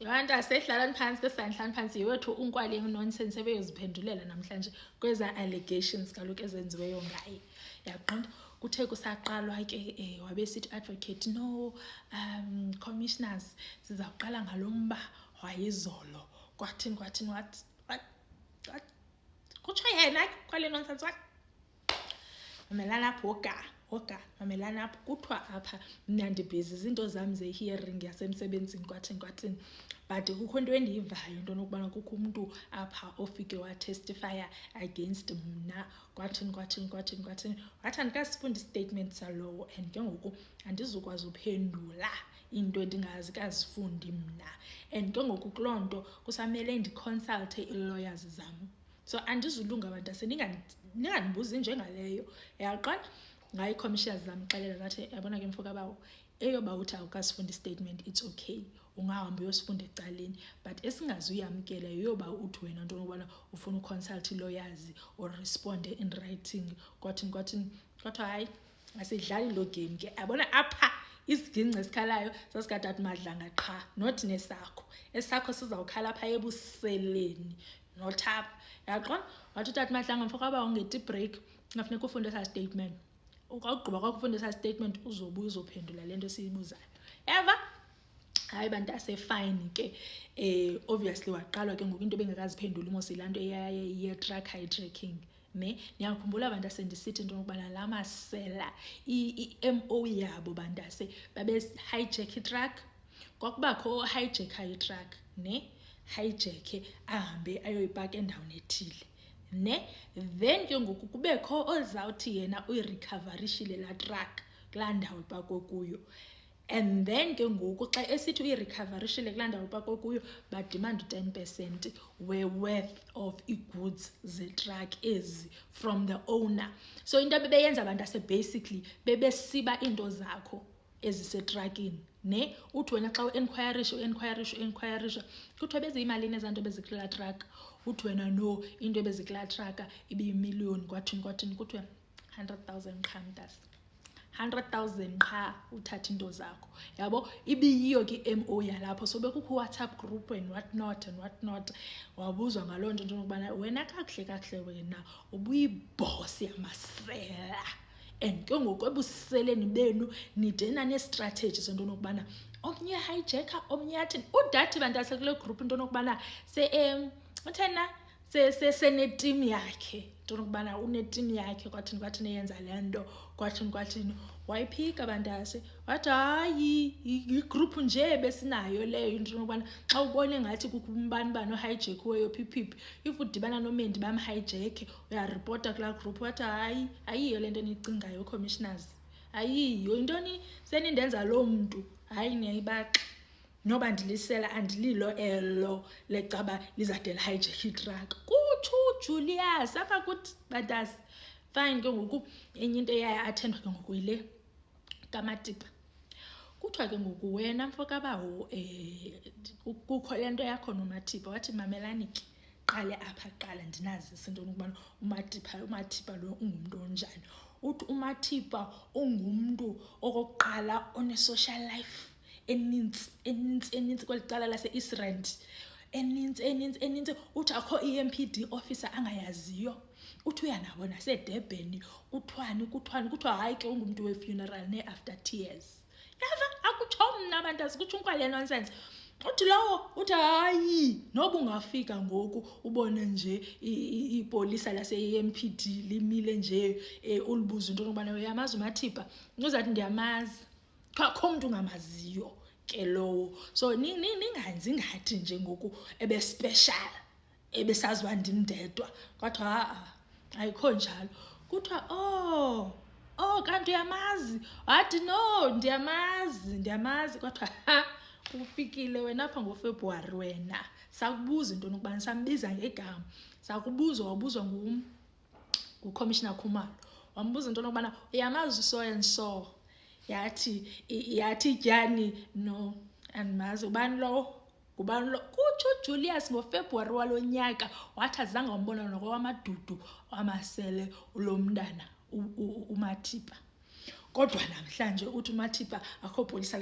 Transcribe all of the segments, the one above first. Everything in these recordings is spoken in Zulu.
Abantu asehlalani phansi kesanhlani phansi yewethu unkwali nonsense ebeyoziphendulela namhlanje kweza allegations kaloku ezenziweyo ngaye. Yaqonda kuthe kusaqalwa ke wabesithi advocate no commissioners sizawuqala ngalomba wayizolo kwathini what kutsho yena kwale nonsense what mamelana apho oga mamelana apho kuthiwa apha mna ndibhizi izinto zam ze-hearing yasemsebenzini kwathini but kukho into endiyivayo into nokubana kukho umntu apha ofike watestifya against mna kwathini wathi andikasifundi istatement salowo and ke ngoku andizukwazi uphendula into endingazikazifundi mna and ke ngoku kuloo nto kusamele ndiconsulte ii-lawyers zam. So andizulunga abantu aseningandibuzi njengaleyo. Yaqala ngayi commissioners zamxelela zathi yabona ke mfoka bawo eyoba uthi awukasifundi istatement it's okay ungahamba uyosifunda ecaleni but esingazuyamkela yeyoba uthi wena nto nokubana ufuna uconsult lawyers or respond in writing kwathini kodwa hayi asidlali lo game ke. Yabona apha isigingci esikhalayo sasikatata Madlanga qha not nesakho esakho sizawukhala apha ebuseleni not apha. Yaqona wathi utata Madlanga mfoka bawo ngeti break ngafuneka ufunde esa statement ukugqiba kwakufunda esa statement uzobuya uzophendula lento siyibuzayo eva. Hayi bantu asefine ke obviously waqalwa ke ngoku into bengakaziphendula umosilaa nto ye-track hijacking ne. Niyakhumbula abantu asendisithi into yokubana la masela i-MO yabo bantu ase babe hijack i-truck kwakubakho hijacker i-truck ne hijack ahambe ayoyipaka endaweni ethile ne then ke ngoku kubekho ozawuthi yena uyirecoverishile laa truck kulaa ndawo ipakwe kuyo and then ke ngoku xa esithi uyirecoverishile kulaa ndawo ipakwe kuyo badimanda 10% we-worth of i-goods ze-truck ezi from the owner. So into bebeyenza abantu basically bebesiba into zakho ezisetrakini ne uthi wena xa u-enquirisha kuthiwa beziyimalini ezaa nto bezikulaa truck uthi wena no into ebezikulaa truck ibiyimiliyoni kwathini kuthiwa 100,000 qha mntasi 100,000 qha uthatha into zakho yabo ibiyiyo ke i-MO yalapho. So bekukho WhatsApp group and what not wabuzwa ngaloo nto nokubana wena kakuhle wena ubuyiboss yamasela and ke ngoku ebuseleni benu nidena ne-strategy sento nokubana omnye hijacker omnye yathini udathi bantu asekule group into nokubana uthena seneteam yakhe into nokubana uneteam yakhe kwathini eyenza le nto kwathini wayiphika bantase wathi hayi igroup nje besinayo leyo into nokubana xa ubone ngathi kukho umbani ohijackiweyo phiphi if udibana nomendi bamhijacke uyaripota kulaa group wathi hayi ayiyo le nto eniyicingayo commissioners ayiyo intoni senindenza loo mntu hayi niyayibaxa noba ndilisela andililo elo lecaba lizade lihijacke itruck kutsho uJulius apha kuthi bantasi fine. Ke ngoku enye into eyaya athendwa ke ngoku yile kaMatipa kuthiwa ke ngoku wena mfoka bawo kukho le nto yakho noMatipa wathi mamelani ke qale apha qala ndinazisa into nokubana uMatipa lo ungumntu onjani. Uthi uMatipa ungumntu okokuqala one-social life enintsi kweli cala lase-East Rand enintsi uthi akho i-MPD officer angayaziyo uthi uyanabo naseDurban kuthiwa hayi ke ungumntu we-funeral ne-after tears yava akutsho mna abantu azikutsho unkwale nonsense. Uthi lowo uthi hayi noba ungafika ngoku ubone nje ipolisa lase-MPD limile nje ulibuza into nokubana uyamazi uMatipa uzathi ndiyamazi akho umntu ungamaziyo ke lowo. So ningenzi ngathi nje ngoku ebespecial ebesaziwa ndim ndedwa kwathiwa ayikho njalo. Kuthiwa kanti uyamazi wathi no ndiyamazi kwathiwa ufikile wena apha ngoFebruwari wena sakubuza into nokubana sambiza ngegama sakubuza wabuzwa nguCommissioner Khumalo wambuza into nokubana uyamazi so and so yathi tyani no andimazi ubani lo kutsho uJulius ngoFebruwari walo nyaka wathi azange wambona nokwamadudu wamasele ulo mntana uMatipa. kodwa namhlanje uthi uMathipa akho polisa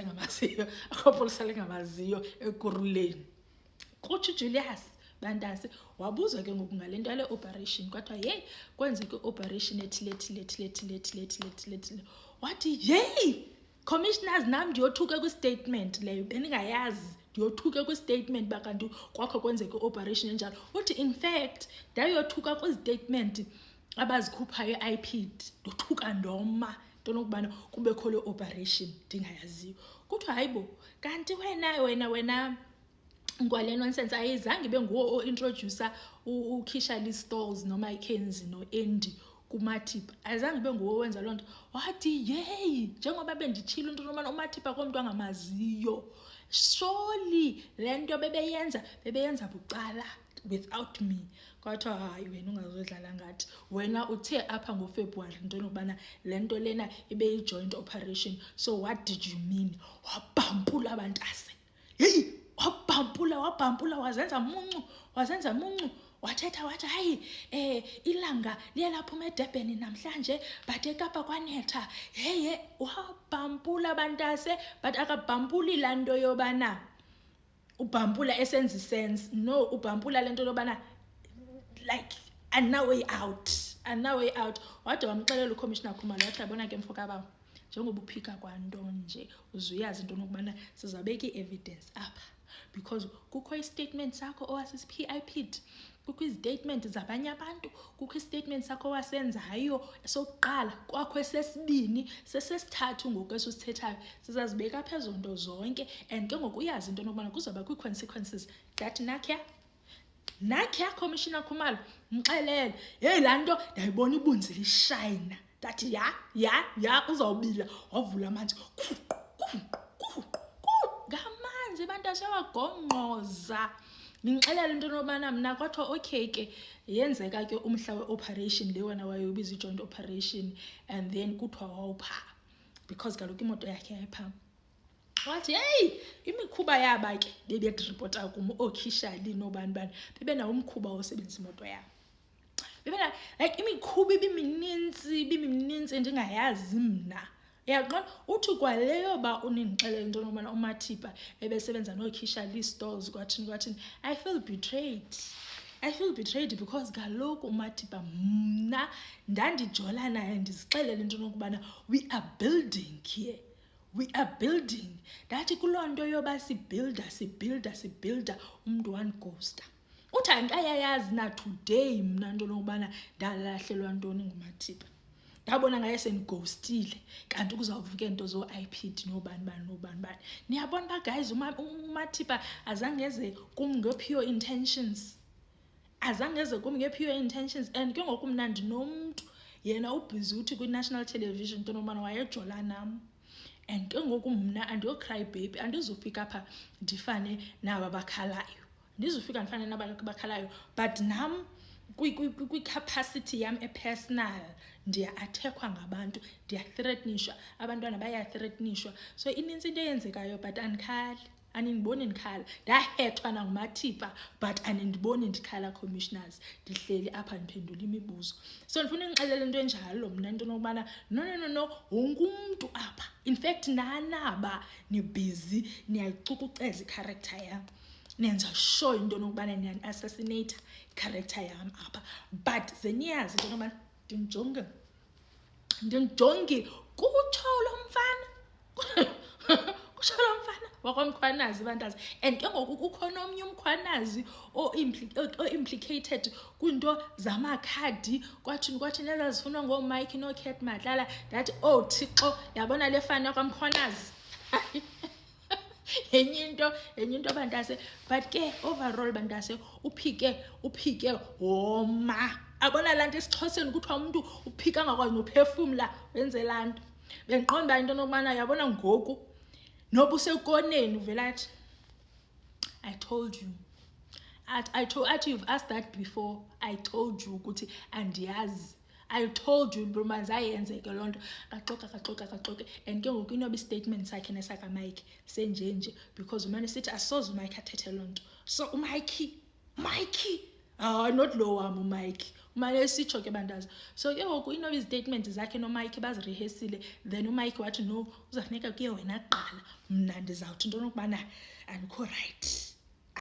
lengamaziyo ekuruleni. Kuthi Julius Bantase wabuzwa ke ngoku ngale nto yale operation, kwathiwa hey kwenzeke operation ethile. Wathi hey commissioners, nam ndiyothuke kwi-statement leyo, bendingayazi ndiyothuke kwi-statement bakanti kwakho kwenzeke operation enjalo. Uthi in fact ndayothuka kwi-statement abazikhuphayo e-IPID, ndothuka ndoma into nokubana kubekho le operation ndingayaziyo. Kuthiwa hayibo kanti wena ngwale nonsense ayizange ibe nguwo o-introducer uKhishali Stalls noma iKenzi no-Andy kuMathipa, ayizange ibe nguwo wenza loo nto. Wathi yeyi njengoba benditshilo into nobana uMathipa komntu angamaziyo, surely le nto bebeyenza bucala without me. Kwathiwa hayi wena ungazodlala ngathi, wena uthe apha ngoFebruary into nokubana le nto lena ibe yi-joint operation, so what did you mean? Wabhampula Bantase, yeyi wabhampula wazenza muncu, wathetha wathi hayi ilanga liye laphuma eDurban namhlanje but eKapa kwanetha. Heye wabhampula Bantase, but akabhampuli laa nto yobana ubhampula esenza isense, no, ubhampula le nto yobana like no way out. Wade wamxelela uCommissioner Khumalo wathi yabona ke mfokabawo, njengoba uphika kwanto nje uzuyazi into nokubana sizabeka i-evidence apha, because kukho i-statement sakho owasisiphi-IPID, kukho izitatement zabanye abantu, kukho i-statement sakho owasenzayo esokuqala, kwakho esesibini, sesesithathu ngoku esisithethayo, sizazibeka phezo nto zonke. And ke ngoku uyazi into nokubana kuzawuba kwi-consequences that nakhe Commissioner Khumalo mxelele, hey laa nto ndayibona ibunzile ishayina, ndathi ya uzawubila. Wavula amanzi ngamanzi Bantase wagongqoza. Ngixelela into nobana mna kwathiwa okay ke yenzeka ke umhla we-operation le wena wayobiza i-joint operation, and then kuthiwa wawupha because kaloku imoto yakhe yayipha. Wathi hey imikhuba yaba ke bebediripota kum ooKhishali nobani bebenawo umkhuba wosebenzisa imoto yabo, bebena like imikhuba ibiminintsi ndingayazi mna. Uyaqonda uthi kwaleyo ba unindixelela into nobana uMathipa ebesebenza nooKhishali Stalls kwathini. I feel betrayed because kaloku uMathipa mna ndandijola naye ndizixelela into nokubana we are building here. Ndathi kuloo nto yoba sibhilda umntu wanghosta. Uthi andikayayazi na today mna into nokubana ndalahlelwa ntoni nguMathipa. Ndabona ngaye sendighostile kanti kuzawuvuka into zoo-IPID nobani. Niyabona uba guys uMathipa azange eze kum nge-pure intentions. And ke ngoku mna ndinomntu yena ubhizi uthi kwi-national television into nokubana wayejola nam. And ke ngoku mna andiyocry baby, andizufika apha ndifane naba bakhalayo, but nam kwi-capacity yam epersonal ndiya-athekwa ngabantu, ndiyathreatenishwa, abantwana bayathreatenishwa. So inintsi into eyenzekayo but anindiboni ndikhala. Ndahethwa nanguMathipa but anindiboni ndikhala commissioners, ndihleli apha ndiphendula imibuzo. So ndifuna ndixelele into enjalo mna into nokubana no wonke umntu apha, in fact nanaba nibhizi niyayicukuceza i-character yam, nenza sure into nokubana niyani-assassinate i-character yam apha, but ze niyazi into nokubana ndimjongi kutsho lo mfana wakwamkhwanazi Bantase. And ke ngoku kukho nomnye umkhwanazi o-implicated kwiinto zamakhadi kwathini ezazifunwa ngooMike nooKate Madlala. Ndathi oh Thixo, yabona le fani yakwamkhwanazi enye into Bantase. But ke overall Bantase uphike woma. Abona laa nto esiXhoseni kuthiwa umntu uphika angakwazi nophefumla wenze laa nto. Bendiqonda into nokubana yabona ngoku noba usekoneni uvela athi I told you. Athi you've asked that before. I told you ukuthi andiyazi. I told you mazayenzeke loo nto. Kaxoka. And ke ngoku inoba i-statement sakhe nesakaMike senjenje because umane sithi asoze uMike athethe loo nto. So uMike not lo wam uMike, umane esitsho ke bantazi. So ke ngoku inoba izitatement zakhe noMike bazirehesile, then uMike wathi no, uzawufuneka kuye wena kuqala, mna ndizawuthi into yokubana andikho rayithi.